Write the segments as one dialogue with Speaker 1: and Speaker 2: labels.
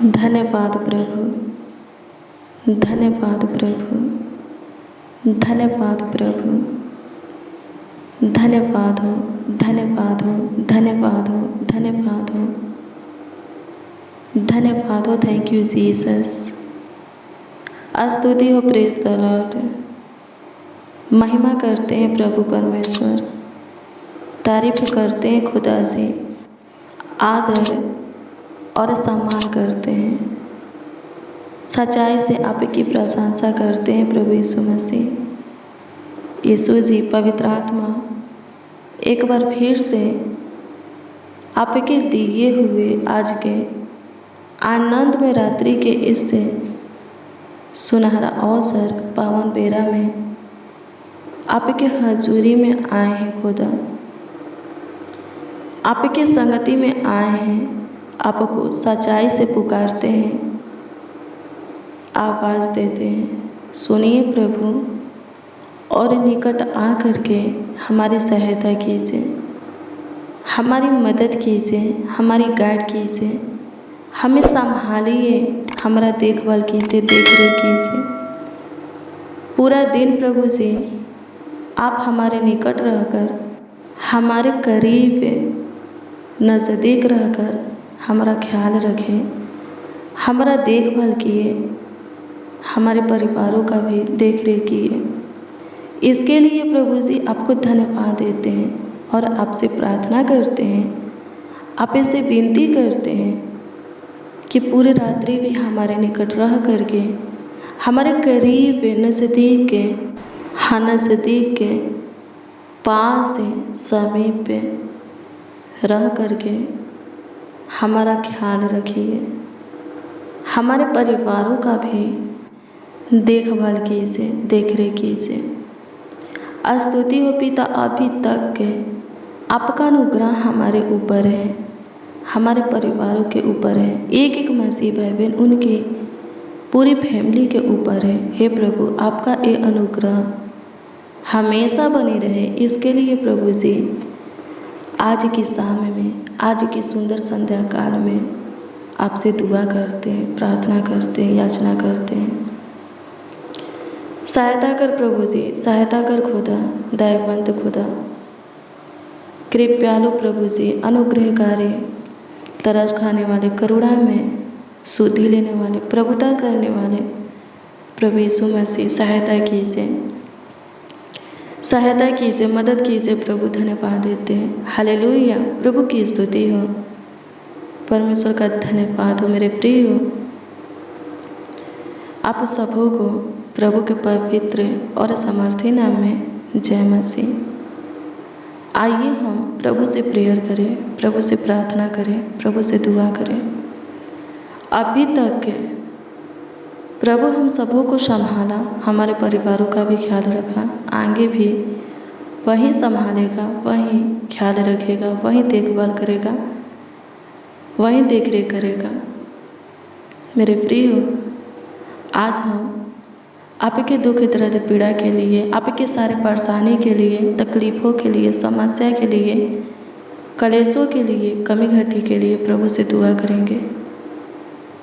Speaker 1: धन्यवाद प्रभु, धन्यवाद प्रभु, धन्यवाद प्रभु, धन्यवाद हो, धन्यवाद हो, धन्यवाद हो, धन्यवाद हो, धन्यवाद हो। Thank you Jesus. स्तुति हो, प्रेज द लॉर्ड। महिमा करते हैं प्रभु परमेश्वर, तारीफ करते हैं खुदा से, आदर और सम्मान करते हैं, सच्चाई से आपकी प्रशंसा करते हैं प्रभु यीशु मसीह। यीशु जी, पवित्र आत्मा एक बार फिर से आपके दिए हुए आज के आनंद में रात्रि के इस सुनहरा अवसर पावन बेरा में आपके हजूरी में आए हैं खुदा, आपकी संगति में आए हैं। आपको सच्चाई से पुकारते हैं, आवाज़ देते हैं। सुनिए प्रभु और निकट आ करके हमारी सहायता कीजिए, हमारी मदद कीजिए, हमारी गाइड कीजिए, हमें संभालिए, हमारा देखभाल कीजिए, देखरेख कीजिए। पूरा दिन प्रभु जी आप हमारे निकट रहकर, हमारे करीब नज़दीक रहकर हमारा ख्याल रखें, हमारा देखभाल किए, हमारे परिवारों का भी देख रेख किए। इसके लिए प्रभु जी आपको धन्यवाद देते हैं और आपसे प्रार्थना करते हैं, आप से विनती करते हैं कि पूरी रात्रि भी हमारे निकट रह करके, हमारे करीब नज़दीक के, हाँ नज़दीक के, पास समीप पे रह करके हमारा ख्याल रखिए, हमारे परिवारों का भी देखभाल कीजिए, देखरेख कीजिए। स्तुति हो पिता, अभी तक के आपका अनुग्रह हमारे ऊपर है, हमारे परिवारों के ऊपर है, एक एक मसीह भाई बहन उनकी पूरी फैमिली के ऊपर है। हे प्रभु, आपका ये अनुग्रह हमेशा बनी रहे, इसके लिए प्रभु जी आज की शाम में, आज की सुंदर संध्या काल में आपसे दुआ करते हैं, प्रार्थना करते हैं, याचना करते हैं। सहायता कर प्रभु जी, सहायता कर खुदा, दयावंत खुदा, कृपालु प्रभु जी, अनुग्रहकारी, तरस खाने वाले, करुणा में सुधि लेने वाले, प्रभुता करने वाले प्रभु यीशु मसीह सहायता कीजिए, सहायता कीजिए, मदद कीजिए प्रभु। धन्यवाद देते हैं। हालेलुया, प्रभु की स्तुति हो, परमेश्वर का धन्यवाद हो। मेरे प्रिय हो, आप सबों को प्रभु के पवित्र और समर्थी नाम में जय मसीह। आइए हम प्रभु से प्रेयर करें, प्रभु से प्रार्थना करें, प्रभु से दुआ करें। अभी तक प्रभु हम सबों को संभाला, हमारे परिवारों का भी ख्याल रखा, आगे भी वही संभालेगा, वही ख्याल रखेगा, वही देखभाल करेगा, वही देखरेख करेगा। मेरे प्रिय, आज हम आपके दुख दर्द पीड़ा के लिए, आपके सारे परेशानी के लिए, तकलीफ़ों के लिए, समस्या के लिए, कलेशों के लिए, कमी घटी के लिए प्रभु से दुआ करेंगे।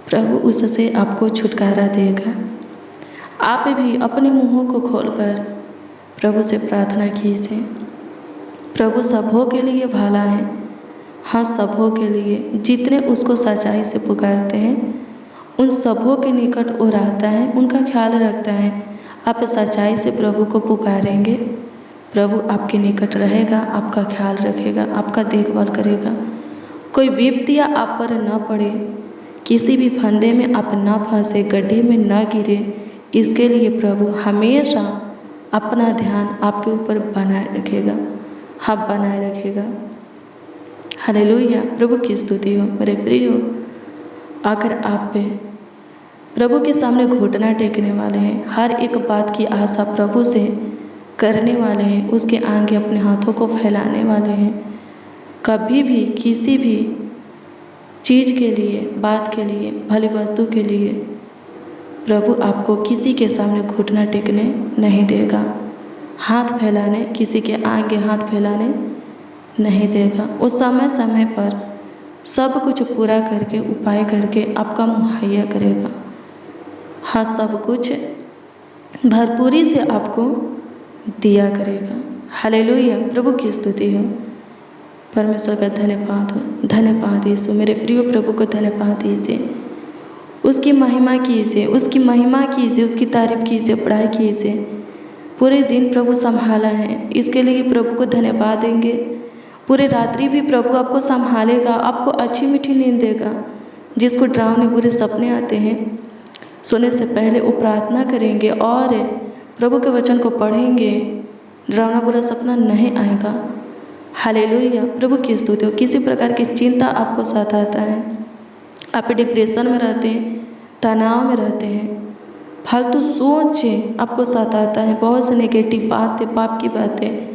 Speaker 1: प्रभु उससे आपको छुटकारा देगा। आप भी अपने मुंहों को खोलकर प्रभु से प्रार्थना कीजिए। प्रभु सबों के लिए भला है, हाँ सबों के लिए, जितने उसको सच्चाई से पुकारते हैं उन सबों के निकट वो रहता है, उनका ख्याल रखता है। आप सच्चाई से प्रभु को पुकारेंगे, प्रभु आपके निकट रहेगा, आपका ख्याल रखेगा, आपका देखभाल करेगा। कोई विपत्तियाँ आप पर न पड़े, किसी भी फंदे में आप न फंसे, गड्ढे में न गिरे, इसके लिए प्रभु हमेशा अपना ध्यान आपके ऊपर बनाए रखेगा, हाँ बनाए रखेगा। हालेलुया, प्रभु की स्तुति हो। मेरे प्रियो, अगर आप प्रभु के सामने घुटना टेकने वाले हैं, हर एक बात की आशा प्रभु से करने वाले हैं, उसके आगे अपने हाथों को फैलाने वाले हैं, कभी भी किसी भी चीज़ के लिए, बात के लिए, भली वस्तु के लिए प्रभु आपको किसी के सामने घुटना टेकने नहीं देगा, हाथ फैलाने, किसी के आगे हाथ फैलाने नहीं देगा। वो समय समय पर सब कुछ पूरा करके, उपाय करके आपका मुहैया करेगा। हाँ, सब कुछ भरपूरी से आपको दिया करेगा। हालेलुया, प्रभु की स्तुति हो। परमेश्वर का धन्यवाद हो। धन्यवाद यीशु। मेरे प्रिय प्रभु को धन्यवाद दीजिए, उसकी महिमा कीजिए, उसकी महिमा कीजिए, उसकी तारीफ कीजिए, बड़ाई कीजिए। पूरे दिन प्रभु संभाला है, इसके लिए प्रभु को धन्यवाद देंगे। पूरे रात्रि भी प्रभु आपको संभालेगा, आपको अच्छी मीठी नींद देगा। जिसको डरावने बुरे सपने आते हैं, सोने से पहले वो प्रार्थना करेंगे और प्रभु के वचन को पढ़ेंगे, डरावना बुरा सपना नहीं आएगा। हालेलुया, प्रभु की स्तुति हो। किसी प्रकार की चिंता आपको सताता है, आप डिप्रेशन में रहते हैं, तनाव में रहते हैं, फालतू सोच आपको सताता है, बहुत से नेगेटिव बातें, पाप की बातें,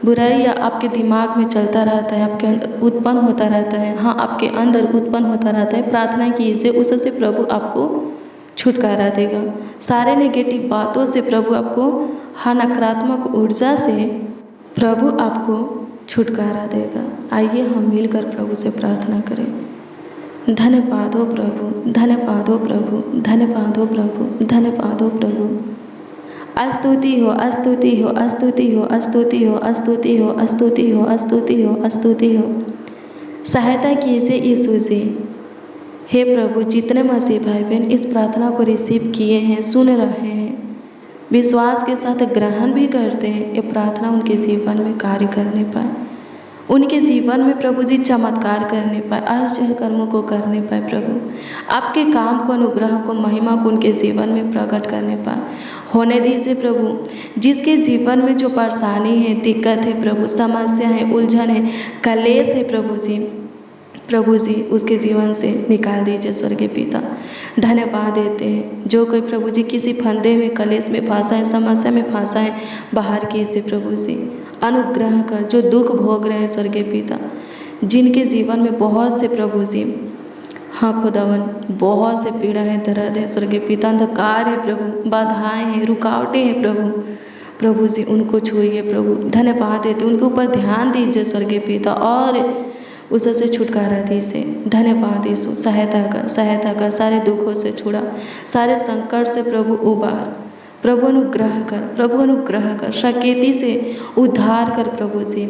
Speaker 1: बुराइयाँ आपके दिमाग में चलता रहता है, आपके अंदर उत्पन्न होता रहता है। हाँ, आपके अंदर उत्पन्न होता रहता है। प्रार्थना कीजिए, उससे प्रभु आपको छुटकारा देगा। सारे नेगेटिव बातों से प्रभु आपको, हाँ, नकारात्मक ऊर्जा से प्रभु आपको छुटकारा देगा। आइए हम मिलकर प्रभु से प्रार्थना करें। धन्यवाद हो प्रभु, धन्यवाद हो प्रभु, धन्यवाद हो प्रभु, धन्यवाद हो प्रभु। स्तुति हो, स्तुति हो, स्तुति हो, स्तुति हो, स्तुति हो, स्तुति हो, स्तुति हो, स्तुति हो। सहायता कीजिए यीशु जी। हे प्रभु, जितने मसीह भाई बहन इस प्रार्थना को रिसीव किए हैं, सुन रहे हैं, विश्वास के साथ ग्रहण भी करते हैं, ये प्रार्थना उनके जीवन में कार्य करने पाए, उनके जीवन में प्रभु जी चमत्कार करने पाए, आश्चर्य कर्मों को करने पाए। प्रभु आपके काम को, अनुग्रह को, महिमा को उनके जीवन में प्रकट करने पाए। होने दीजिए प्रभु। जिसके जीवन में जो परेशानी है, दिक्कत है प्रभु, समस्या है, उलझन है, कलेश है प्रभु जी उसके जीवन से निकाल दीजिए स्वर्गीय पिता। धन्यवाद देते हैं। जो कोई प्रभु जी किसी फंदे में, कलेश में फंसा है, समस्या में फंसा है, बाहर कीजिए प्रभु जी। अनुग्रह कर, जो दुख भोग रहे हैं स्वर्गीय पिता, जिनके जीवन में बहुत से प्रभु जी, हाँ खुदावन, बहुत से पीड़ा है, दर्द है स्वर्गीय पिता, अंधकार है प्रभु, बाधाएं हैं, रुकावटें हैं प्रभु जी उनको छूइए प्रभु। धन्यवाद देते, उनके ऊपर ध्यान दीजिए स्वर्गीय पिता और उससे छुटकारा दीजिए। धन्यवाद यीशु। सहायता कर, सहायता कर, सारे दुखों से छुड़ा, सारे संकट से प्रभु उबार। प्रभु अनुग्रह कर, प्रभु अनुग्रह कर, शकेती से उद्धार कर प्रभु जी।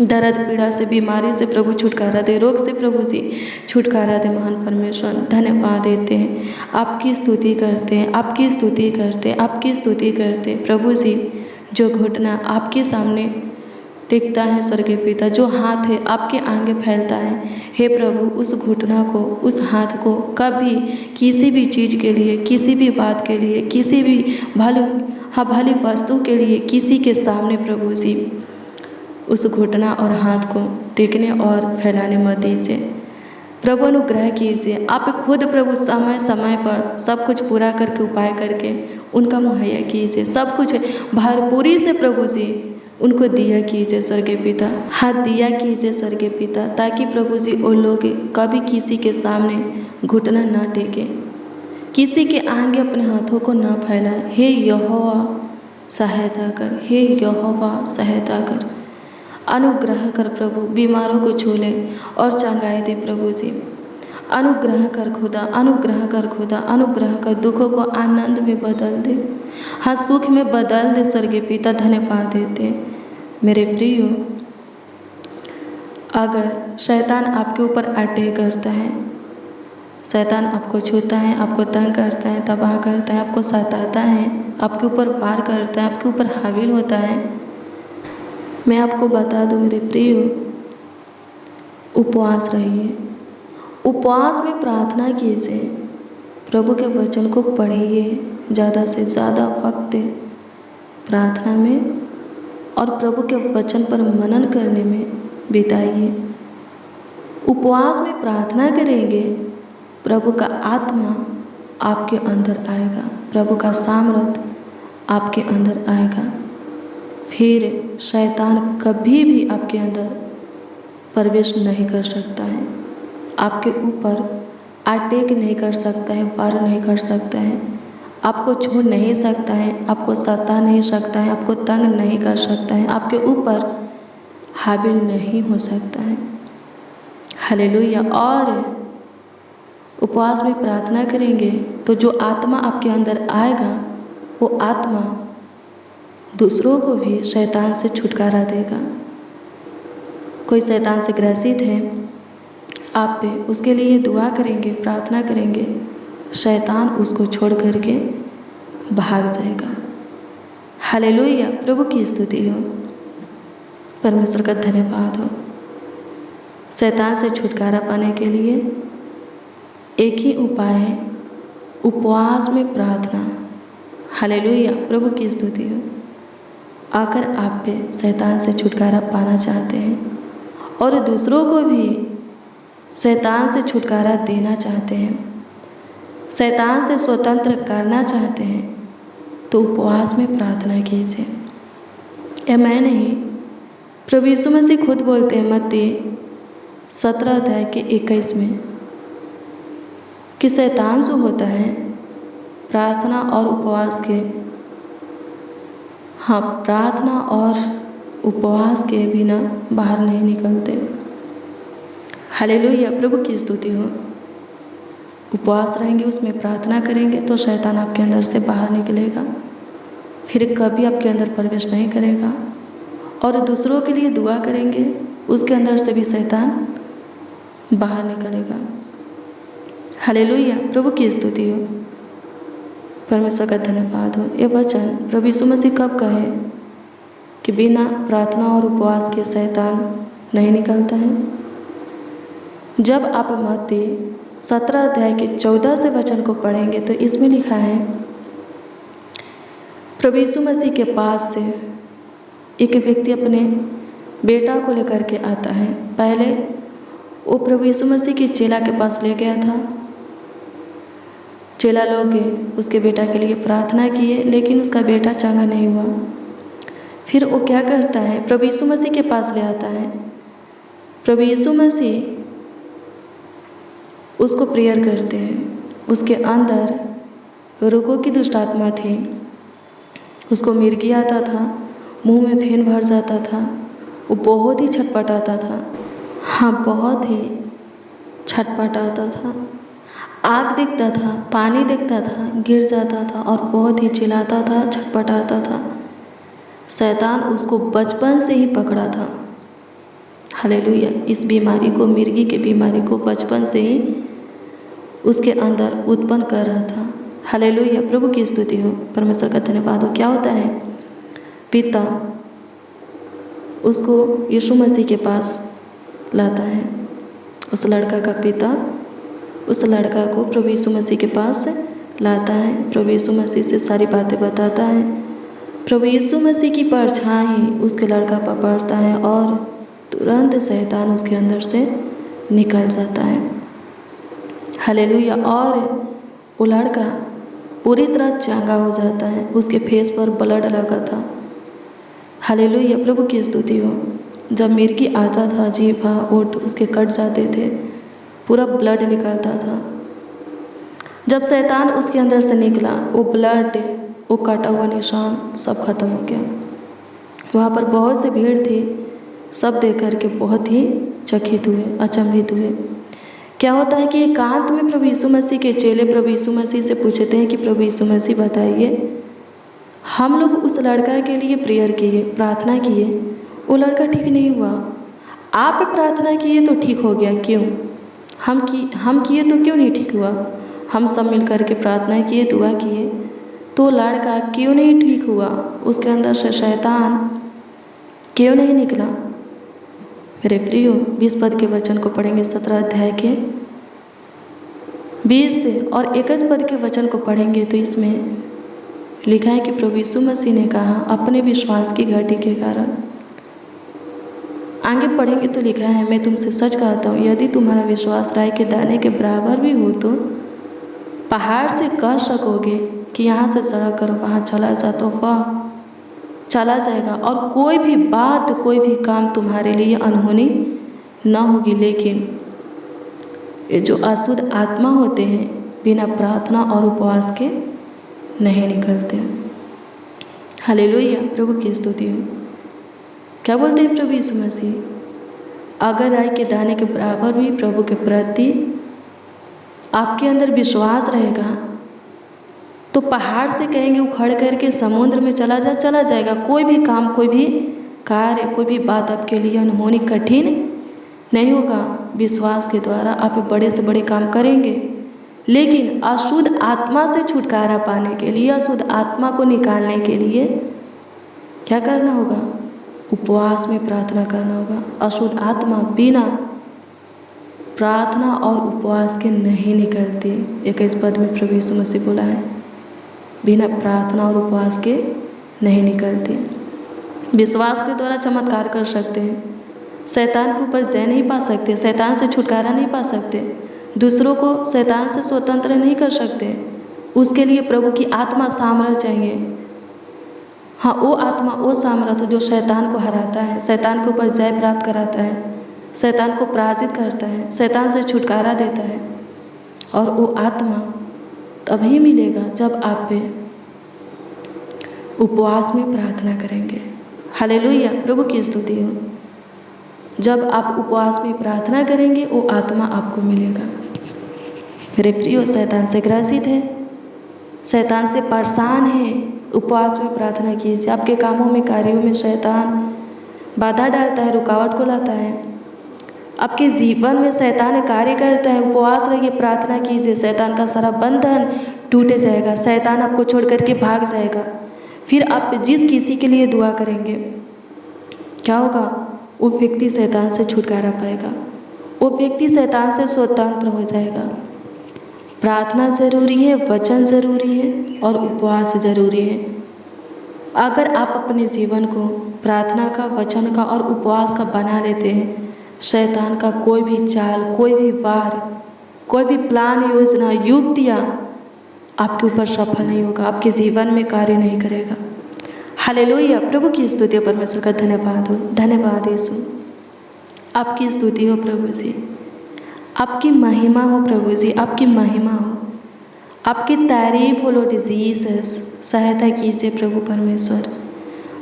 Speaker 1: दर्द पीड़ा से, बीमारी से प्रभु छुटकारा दे, रोग से प्रभु जी छुटकारा दे। महान परमेश्वर धन्यवाद देते हैं, आपकी स्तुति करते हैं, आपकी स्तुति करते, आपकी स्तुति करते प्रभु जी। जो घुटना आपके सामने टिकता है स्वर्गीय पिता, जो हाथ है आपके आगे फैलता है, हे प्रभु उस घुटना को, उस हाथ को कभी किसी भी चीज़ के लिए, किसी भी बात के लिए, किसी भी भली वस्तु के लिए किसी के सामने प्रभु जी उस घुटना और हाथ को टेकने और फैलाने मत दीजिए। प्रभु अनुग्रह कीजिए। आप खुद प्रभु समय समय पर सब कुछ पूरा करके, उपाय करके उनका मुहैया कीजिए। सब कुछ भरपूरी से प्रभु जी उनको दिया कीजिए स्वर्गीय पिता। हाथ दिया कीजिए स्वर्गीय पिता, ताकि प्रभु जी वो लोग कभी किसी के सामने घुटना न टेके, किसी के आगे अपने हाथों को न फैलाए। हे यहोवा सहायता कर, हे यहोवा सहायता कर। अनुग्रह कर प्रभु, बीमारों को छू ले और चंगाई दे प्रभु जी। अनुग्रह कर खुदा, अनुग्रह कर खुदा, अनुग्रह कर। दुखों को आनंद में बदल दे, हाँ सुख में बदल दे स्वर्गीय पिता। धन्यवाद देते मेरे प्रियो। अगर शैतान आपके ऊपर अटैक करता है, शैतान आपको छूता है, आपको तंग करता है, तबाह करता है, आपको सताता है, आपके ऊपर वार करता है, आपके ऊपर हाविल होता है, मैं आपको बता दूं मेरे प्रियो, उपवास रहिए। उपवास में प्रार्थना कीजिए, प्रभु के वचन को पढ़िए, ज़्यादा से ज़्यादा वक्त प्रार्थना में और प्रभु के वचन पर मनन करने में बिताइए। उपवास में प्रार्थना करेंगे, प्रभु का आत्मा आपके अंदर आएगा, प्रभु का सामर्थ आपके अंदर आएगा। फिर शैतान कभी भी आपके अंदर प्रवेश नहीं कर सकता है, आपके ऊपर अटैक नहीं कर सकता है, वार नहीं कर सकता है, आपको छू नहीं सकता है, आपको सता नहीं सकता है, आपको तंग नहीं कर सकता है, आपके ऊपर हाबिल नहीं हो सकता है। हालेलुया। और उपवास में प्रार्थना करेंगे तो जो आत्मा आपके अंदर आएगा वो आत्मा दूसरों को भी शैतान से छुटकारा देगा। कोई शैतान से ग्रसित है आप पे, उसके लिए दुआ करेंगे, प्रार्थना करेंगे, शैतान उसको छोड़ करके भाग जाएगा। हालेलुया। प्रभु की स्तुति हो, परमेश्वर का धन्यवाद हो। शैतान से छुटकारा पाने के लिए एक ही उपाय है, उपवास में प्रार्थना। हालेलुया। प्रभु की स्तुति हो। अगर आप पे शैतान से छुटकारा पाना चाहते हैं और दूसरों को भी शैतान से छुटकारा देना चाहते हैं, शैतान से स्वतंत्र करना चाहते हैं, तो उपवास में प्रार्थना कीजिए। यह मैं नहीं, प्रभु यीशु मसीह खुद बोलते हैं मत्ती 17 अध्याय के 21 में कि शैतान जो होता है प्रार्थना और उपवास के प्रार्थना और उपवास के बिना बाहर नहीं निकलते। हालेलुया। प्रभु की स्तुति हो। उपवास रहेंगे, उसमें प्रार्थना करेंगे तो शैतान आपके अंदर से बाहर निकलेगा, फिर कभी आपके अंदर प्रवेश नहीं करेगा। और दूसरों के लिए दुआ करेंगे, उसके अंदर से भी शैतान बाहर निकलेगा। हालेलुया। प्रभु की स्तुति हो, परमेश्वर का धन्यवाद हो। ये वचन प्रभु यीशु मसीह कब कहे कि बिना प्रार्थना और उपवास के शैतान नहीं निकलता है? जब आप मत्ती 17 अध्याय के 14 से वचन को पढ़ेंगे तो इसमें लिखा है, प्रभु यीशु मसीह के पास से एक व्यक्ति अपने बेटा को लेकर के आता है। पहले वो प्रभु यीशु मसीह के चेला के पास ले गया था। चेला लोग उसके बेटा के लिए प्रार्थना किए, लेकिन उसका बेटा चंगा नहीं हुआ। फिर वो क्या करता है, प्रभु यीशु मसीह के पास ले आता है। प्रभु यीशु मसीह उसको प्रेयर करते हैं। उसके अंदर रोगों की दुष्ट आत्मा थी, उसको मिर्गी आता था, मुंह में फेन भर जाता था, वो बहुत ही छटपटाता था। बहुत ही छटपटाता था। आग दिखता था, पानी दिखता था, गिर जाता था और बहुत ही चिल्लाता था, छटपटाता था। शैतान उसको बचपन से ही पकड़ा था। हालेलुया। इस बीमारी को, मिर्गी के बीमारी को बचपन से ही उसके अंदर उत्पन्न कर रहा था। हालेलुया। प्रभु की स्तुति हो, परमेश्वर का धन्यवाद हो। क्या होता है, पिता उसको यीशु मसीह के पास लाता है। उस लड़का का पिता उस लड़का को प्रभु यीशु मसीह के पास लाता है, प्रभु यीशु मसीह से सारी बातें बताता है। प्रभु यीशु मसीह की परछाई उसके लड़का पर पड़ता है और तुरंत शैतान उसके अंदर से निकल जाता है। हालेलुया। और वो लड़का पूरी तरह चंगा हो जाता है। उसके फेस पर ब्लड लगा था। हालेलुया। प्रभु की स्तुति हो। जब मिर्गी आता था, जीभा ओठ उसके कट जाते थे, पूरा ब्लड निकलता था। जब शैतान उसके अंदर से निकला, वो ब्लड, वो कटा हुआ निशान सब खत्म हो गया। वहाँ पर बहुत सी भीड़ थी, सब देख कर के बहुत ही चकित हुए, अचंभित हुए। क्या होता है कि एकांत में प्रभु यीशु मसीह के चेले प्रभु यीशु मसीह से पूछते हैं कि प्रभु यीशु मसीह बताइए, हम लोग उस लड़का के लिए प्रेयर किए, प्रार्थना किए, वो लड़का ठीक नहीं हुआ। आप प्रार्थना किए तो ठीक हो गया, क्यों? हम किए तो क्यों नहीं ठीक हुआ? हम सब मिल कर के प्रार्थना किए, दुआ किए, तो लड़का क्यों नहीं ठीक हुआ? उसके अंदर से शैतान क्यों नहीं निकला? मेरे प्रियो, 20 पद के वचन को पढ़ेंगे, 17 अध्याय के 20 से और 21 पद के वचन को पढ़ेंगे तो इसमें लिखा है कि प्रभु यीशु मसीह ने कहा, अपने विश्वास की घटी के कारण। आगे पढ़ेंगे तो लिखा है, मैं तुमसे सच कहता हूँ, यदि तुम्हारा विश्वास राई के दाने के बराबर भी हो तो पहाड़ से कह सकोगे कि यहाँ से सड़क कर वहाँ चला जा, तो वह चला जाएगा, और कोई भी बात, कोई भी काम तुम्हारे लिए अनहोनी न होगी। लेकिन ये जो अशुद्ध आत्मा होते हैं, बिना प्रार्थना और उपवास के नहीं निकलते। हालेलुया। प्रभु की स्तुति हो। क्या बोलते हैं प्रभु यीशु मसीह? अगर राई के दाने के बराबर भी प्रभु के प्रति आपके अंदर विश्वास रहेगा तो पहाड़ से कहेंगे उखड़ करके समुद्र में चला जाएगा। कोई भी काम, कोई भी कार्य, कोई भी बात आपके लिए अनहोनी कठिन नहीं होगा। विश्वास के द्वारा आप बड़े से बड़े काम करेंगे। लेकिन अशुद्ध आत्मा से छुटकारा पाने के लिए, अशुद्ध आत्मा को निकालने के लिए क्या करना होगा? उपवास में प्रार्थना करना होगा। अशुद्ध आत्मा बिना प्रार्थना और उपवास के नहीं निकलती। 21 पद में प्रभु यीशु मसीह बोला है, बिना प्रार्थना और उपवास के नहीं निकलती। विश्वास के द्वारा चमत्कार कर सकते हैं, शैतान के ऊपर जय नहीं पा सकते, शैतान से छुटकारा नहीं पा सकते, दूसरों को शैतान से स्वतंत्र नहीं कर सकते। उसके लिए प्रभु की आत्मा सामर्थ्य चाहिए। हाँ, वो आत्मा, वो सामर्थ्य जो शैतान को हराता है, शैतान के ऊपर जय प्राप्त कराता है, शैतान को पराजित करता है, शैतान से छुटकारा देता है। और वो आत्मा तभी मिलेगा जब आप उपवास में प्रार्थना करेंगे। हालेलुया, प्रभु की स्तुति हो। जब आप उपवास में प्रार्थना करेंगे वो आत्मा आपको मिलेगा। मेरे प्रियो, शैतान से ग्रसित है, शैतान से परेशान है, उपवास में प्रार्थना कीजिए। आपके कामों में, कार्यों में शैतान बाधा डालता है, रुकावट को लाता है। आपके जीवन में शैतान कार्य करता है, उपवास रहिए, प्रार्थना कीजिए। शैतान का सारा बंधन टूट जाएगा, शैतान आपको छोड़ करके भाग जाएगा। फिर आप जिस किसी के लिए दुआ करेंगे क्या होगा? वो व्यक्ति शैतान से छुटकारा पाएगा, वो व्यक्ति शैतान से स्वतंत्र हो जाएगा। प्रार्थना जरूरी है, वचन जरूरी है और उपवास जरूरी है। अगर आप अपने जीवन को प्रार्थना का, वचन का और उपवास का बना लेते हैं, शैतान का कोई भी चाल, कोई भी वार, कोई भी प्लान, योजना, युक्तियाँ आपके ऊपर सफल नहीं होगा, आपके जीवन में कार्य नहीं करेगा। हालेलुया, प्रभु की स्तुति, परमेश्वर का धन्यवाद हो। धन्यवाद यीशु, आपकी स्तुति हो प्रभु जी, आपकी महिमा हो प्रभु जी, आपकी महिमा हो, आपकी तारीफ हो लॉर्ड जीसस। सहायता कीजिए प्रभु परमेश्वर।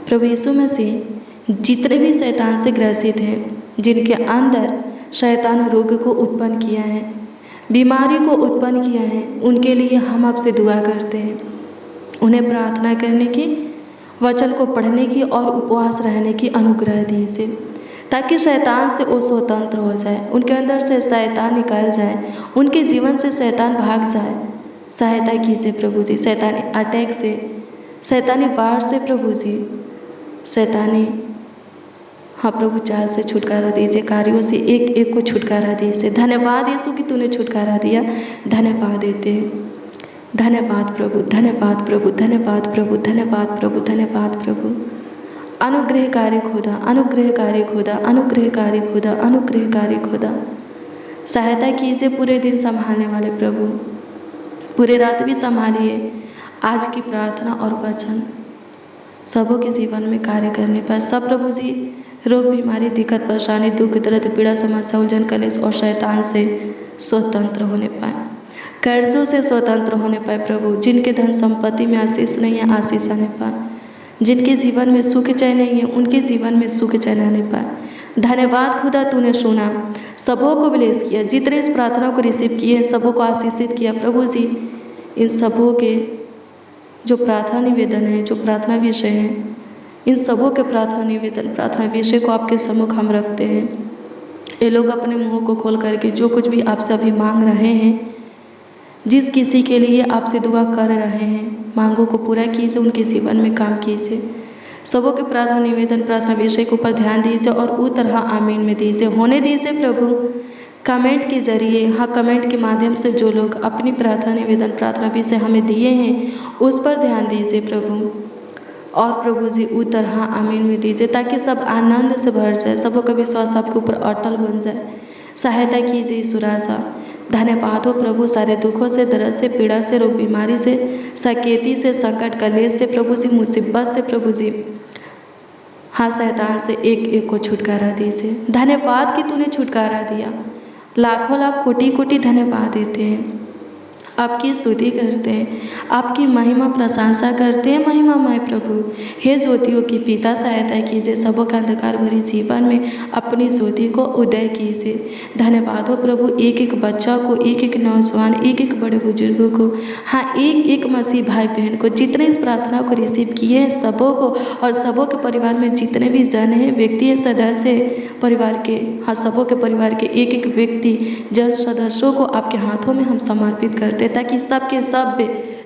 Speaker 1: प्रभु यीशु मसीह, जितने भी शैतान से ग्रसित हैं, जिनके अंदर शैतान रोग को उत्पन्न किया है, बीमारी को उत्पन्न किया है, उनके लिए हम आपसे दुआ करते हैं। उन्हें प्रार्थना करने की, वचन को पढ़ने की और उपवास रहने की अनुग्रह दीजिए, ताकि शैतान से वो स्वतंत्र हो जाए, उनके अंदर से शैतान निकल जाए, उनके जीवन से शैतान भाग जाए। सहायता कीजिए प्रभु जी, शैतानी अटैक से, शैतानी वार से प्रभु जी, शैतानी हाँ प्रभु चाल से छुटकारा दीजिए, कार्यों से एक एक को छुटकारा दीजिए। धन्यवाद यीशु कि तूने छुटकारा दिया, धन्यवाद देते हैं। धन्यवाद प्रभु, धन्यवाद प्रभु, धन्यवाद प्रभु, धन्यवाद प्रभु, धन्यवाद प्रभु। अनुग्रहकारी खुदा, अनुग्रहकारी खुदा, अनुग्रहकारी खुदा, अनुग्रहकारी खुदा। सहायता कीजिए पूरे दिन संभालने वाले प्रभु, पूरे रात भी संभालिए। आज की प्रार्थना और वचन सबों के जीवन में कार्य करने पर सब प्रभु जी रोग, बीमारी, दिक्कत, परेशानी, दुख, दर्द, पीड़ा, समस्या, उलझन, कलेश और शैतान से स्वतंत्र होने पाए, कर्जों से स्वतंत्र होने पाए प्रभु। जिनके धन संपत्ति में आशीष नहीं है, आशीष आने पाए। जिनके जीवन में सुख चैन नहीं है, उनके जीवन में सुख चैन आने पाए। धन्यवाद खुदा, तूने सुना, सबों को ब्लेस किया। जितने इस प्रार्थना को रिसीव किए हैं, सबों को आशीषित किया प्रभु जी। इन सबों के जो प्रार्थना निवेदन है, जो प्रार्थना विषय हैं, इन सबों के प्रार्थना निवेदन, प्रार्थना विषय को आपके सम्मुख हम रखते हैं। ये लोग अपने मुंह को खोल करके जो कुछ भी आपसे अभी मांग रहे हैं, जिस किसी के लिए आपसे दुआ कर रहे हैं, मांगों को पूरा कीजिए, उनके जीवन में काम कीजिए। सबों के प्रार्थना निवेदन, प्रार्थना विषय के ऊपर ध्यान दीजिए और उस तरह आमीन में दीजिए, होने दीजिए प्रभु। कमेंट के ज़रिए, हाँ कमेंट के माध्यम से जो लोग अपनी प्रार्थना निवेदन, प्रार्थना विषय हमें दिए हैं, उस पर ध्यान दीजिए प्रभु। और प्रभु जी उस तरह आमीन में दीजिए, ताकि सब आनंद से भर जाए, सबों का विश्वास आपके ऊपर अटल बन जाए। सहायता कीजिए ईश्वरासा। धन्यवाद हो प्रभु, सारे दुखों से, दर्द से, पीड़ा से, रोग, बीमारी से, सकेती से, संकट, कलेश से प्रभु जी, मुसीबत से प्रभु जी, हाँ शैतान से एक एक को छुटकारा दीजिए। धन्यवाद कि तूने छुटकारा दिया। लाखों लाख कोटि कोटि धन्यवाद देते हैं। आपकी स्तुति करते हैं, आपकी महिमा प्रशंसा करते हैं। महिमामय प्रभु, हे ज्योतियों की पिता, सहायता कीजिए सबों का अंधकार भरी जीवन में अपनी ज्योति को उदय कीजिए। धन्यवाद हो प्रभु, एक एक बच्चा को, एक एक नौजवान, एक एक बड़े बुजुर्गों को, हाँ एक एक मसीह भाई बहन को, जितने इस प्रार्थना को रिसीव किए हैं सबों को, और सबों के परिवार में जितने भी जन हैं, व्यक्ति हैं, सदस्य परिवार के, हाँ सबों के परिवार के एक एक व्यक्ति जन सदस्यों को आपके हाथों में हम समर्पित करते हैं, ताकि सबके सब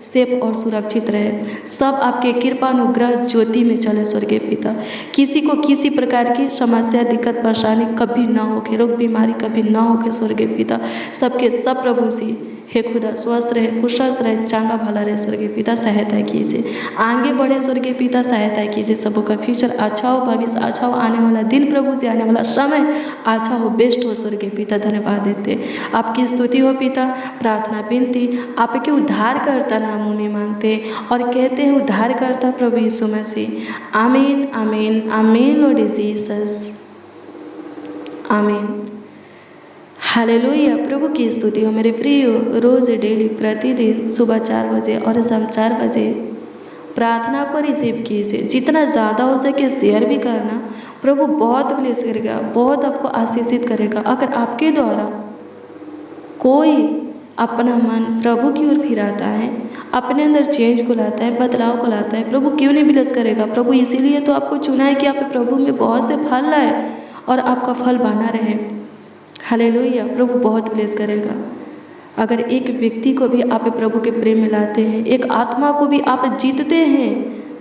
Speaker 1: सेफ और सुरक्षित रहे। सब आपके कृपा अनुग्रह ज्योति में चले स्वर्गीय पिता। किसी को किसी प्रकार की समस्या, दिक्कत, परेशानी कभी ना होके, रोग बीमारी कभी ना होके स्वर्गीय पिता। सबके सब प्रभु सी हे खुदा स्वस्थ रहे, कुशल रहे, चांगा भला रहे स्वर्गीय पिता। सहायता कीजिए, आगे बढ़े स्वर्गीय पिता। सहायता कीजिए, सबों का फ्यूचर अच्छा हो, भविष्य अच्छा हो, आने वाला दिन प्रभु जी, आने वाला समय अच्छा हो, बेस्ट हो स्वर्गीय पिता। धन्यवाद देते, आपकी स्तुति हो पिता। प्रार्थना विनती आपके उद्धारकर्ता नामों में मांगते और कहते हैं उद्धारकर्ता प्रभु यीशु मसीह। आमीन आमीन आमीन लॉर्ड जीसस, आमीन। हालेलुया, प्रभु की स्तुति हो मेरे प्रियो। रोज़ डेली प्रतिदिन सुबह 4 बजे और शाम 4 बजे प्रार्थना को रिसीव कीजिए। जितना ज़्यादा हो सके शेयर भी करना, प्रभु बहुत ब्लेस करेगा, बहुत आपको आशीषित करेगा। अगर आपके द्वारा कोई अपना मन प्रभु की ओर फिराता है, अपने अंदर चेंज को लाता है, बदलाव को लाता है, प्रभु क्यों नहीं ब्लेस करेगा। प्रभु इसीलिए तो आपको चुना है कि आप प्रभु में बहुत से फल लाए और आपका फल बना रहे। हालेलुया, प्रभु बहुत ब्लेस करेगा। अगर एक व्यक्ति को भी आप प्रभु के प्रेम में लाते हैं, एक आत्मा को भी आप जीतते हैं,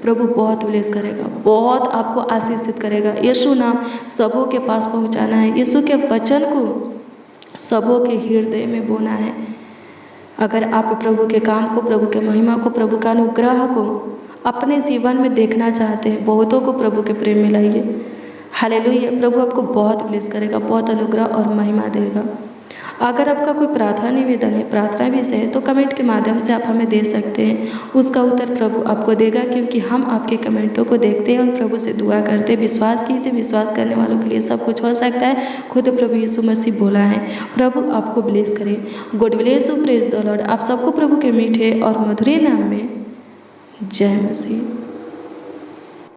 Speaker 1: प्रभु बहुत ब्लेस करेगा, बहुत आपको आशीषित करेगा। यीशु नाम सबों के पास पहुंचाना है, यीशु के वचन को सबों के हृदय में बोना है। अगर आप प्रभु के काम को, प्रभु के महिमा को, प्रभु का अनुग्रह को अपने जीवन में देखना चाहते हैं, बहुतों को प्रभु के प्रेम में लाइए। हालेलुया, प्रभु आपको बहुत ब्लेस करेगा, बहुत अनुग्रह और महिमा देगा। अगर आपका कोई प्रार्थना निवेदन है, प्रार्थना विषय है, तो कमेंट के माध्यम से आप हमें दे सकते हैं। उसका उत्तर प्रभु आपको देगा, क्योंकि हम आपके कमेंटों को देखते हैं और प्रभु से दुआ करते हैं। विश्वास कीजिए, विश्वास करने वालों के लिए सब कुछ हो सकता है। खुद प्रभु यीशु मसीह बोला है। प्रभु आपको ब्लेस करे। God bless you, praise the Lord. आप सबको प्रभु के मीठे और मधुर नाम में जय मसीह।